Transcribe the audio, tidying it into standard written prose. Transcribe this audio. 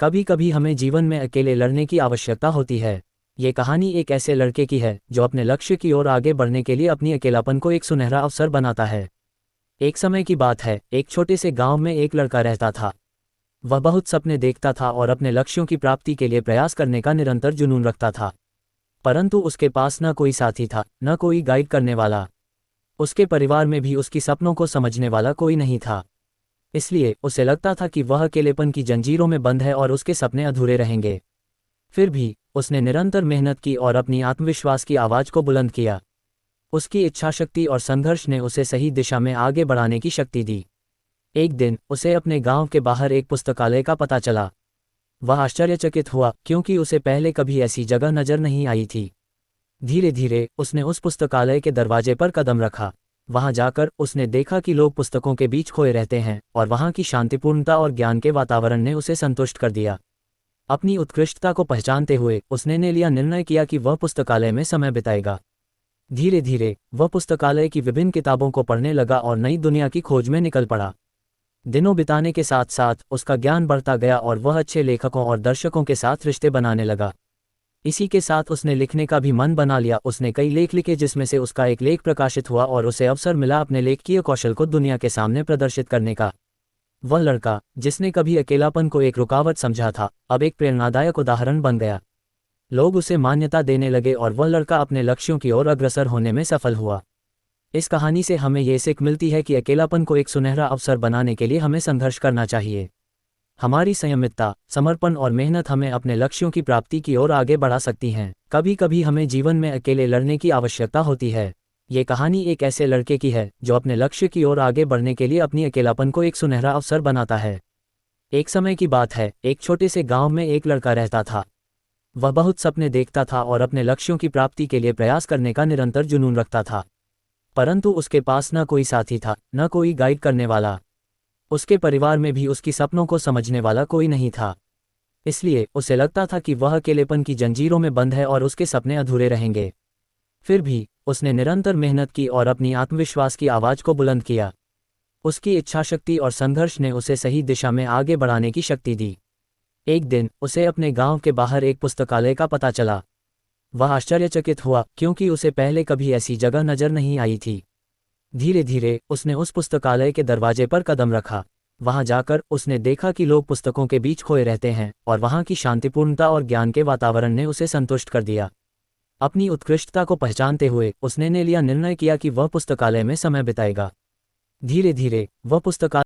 कभी कभी हमें जीवन में अकेले लड़ने की आवश्यकता होती है। ये कहानी एक ऐसे लड़के की है जो अपने लक्ष्य की ओर आगे बढ़ने के लिए अपनी अकेलापन को एक सुनहरा अवसर बनाता है। एक समय की बात है, एक छोटे से गांव में एक लड़का रहता था। वह बहुत सपने देखता था और अपने लक्ष्यों की प्राप्ति के लिए प्रयास करने का निरंतर जुनून रखता था। परंतु उसके पास न कोई साथी था, न कोई गाइड करने वाला। उसके परिवार में भी उसकी सपनों को समझने वाला कोई नहीं था। इसलिए उसे लगता था कि वह अकेलेपन की जंजीरों में बंद है और उसके सपने अधूरे रहेंगे। फिर भी उसने निरंतर मेहनत की और अपनी आत्मविश्वास की आवाज़ को बुलंद किया। उसकी इच्छाशक्ति और संघर्ष ने उसे सही दिशा में आगे बढ़ाने की शक्ति दी। एक दिन उसे अपने गांव के बाहर एक पुस्तकालय का पता चला। वह आश्चर्यचकित हुआ क्योंकि उसे पहले कभी ऐसी जगह नजर नहीं आई थी। धीरे धीरे उसने उस पुस्तकालय के दरवाजे पर कदम रखा। वहां जाकर उसने देखा कि लोग पुस्तकों के बीच खोए रहते हैं और वहां की शांतिपूर्णता और ज्ञान के वातावरण ने उसे संतुष्ट कर दिया। अपनी उत्कृष्टता को पहचानते हुए उसने निर्णय किया कि वह पुस्तकालय में समय बिताएगा। धीरे धीरे वह पुस्तकालय की विभिन्न किताबों को पढ़ने लगा और नई दुनिया की खोज में निकल पड़ा। दिनों बिताने के साथ साथ उसका ज्ञान बढ़ता गया और वह अच्छे लेखकों और दर्शकों के साथ रिश्ते बनाने लगा। इसी के साथ उसने लिखने का भी मन बना लिया। उसने कई लेख लिखे जिसमें से उसका एक लेख प्रकाशित हुआ और उसे अवसर मिला अपने लेखकीय कौशल को दुनिया के सामने प्रदर्शित करने का। वह लड़का जिसने कभी अकेलापन को एक रुकावट समझा था, अब एक प्रेरणादायक उदाहरण बन गया। लोग उसे मान्यता देने लगे और वह लड़का अपने लक्ष्यों की ओर अग्रसर होने में सफल हुआ। इस कहानी से हमें ये सीख मिलती है कि अकेलापन को एक सुनहरा अवसर बनाने के लिए हमें संघर्ष करना चाहिए। हमारी संयमितता, समर्पण और मेहनत हमें अपने लक्ष्यों की प्राप्ति की ओर आगे बढ़ा सकती हैं। कभी कभी हमें जीवन में अकेले लड़ने की आवश्यकता होती है। ये कहानी एक ऐसे लड़के की है जो अपने लक्ष्य की ओर आगे बढ़ने के लिए अपनी अकेलापन को एक सुनहरा अवसर बनाता है। एक समय की बात है, एक छोटे से गांव में एक लड़का रहता था। वह बहुत सपने देखता था और अपने लक्ष्यों की प्राप्ति के लिए प्रयास करने का निरंतर जुनून रखता था। परंतु उसके पास न कोई साथी था, न कोई गाइड करने वाला। उसके परिवार में भी उसकी सपनों को समझने वाला कोई नहीं था। इसलिए उसे लगता था कि वह अकेलेपन की जंजीरों में बंद है और उसके सपने अधूरे रहेंगे। फिर भी उसने निरंतर मेहनत की और अपनी आत्मविश्वास की आवाज़ को बुलंद किया। उसकी इच्छाशक्ति और संघर्ष ने उसे सही दिशा में आगे बढ़ाने की शक्ति दी। एक दिन उसे अपने गांव के बाहर एक पुस्तकालय का पता चला। वह आश्चर्यचकित हुआ क्योंकि उसे पहले कभी ऐसी जगह नजर नहीं आई थी। धीरे धीरे उसने उस पुस्तकालय के दरवाजे पर कदम रखा। वहां जाकर उसने देखा कि लोग पुस्तकों के बीच खोए रहते हैं और वहां की शांतिपूर्णता और ज्ञान के वातावरण ने उसे संतुष्ट कर दिया। अपनी उत्कृष्टता को पहचानते हुए उसने निर्णय किया कि वह पुस्तकालय में समय बिताएगा। धीरे धीरे वह पुस्तकालय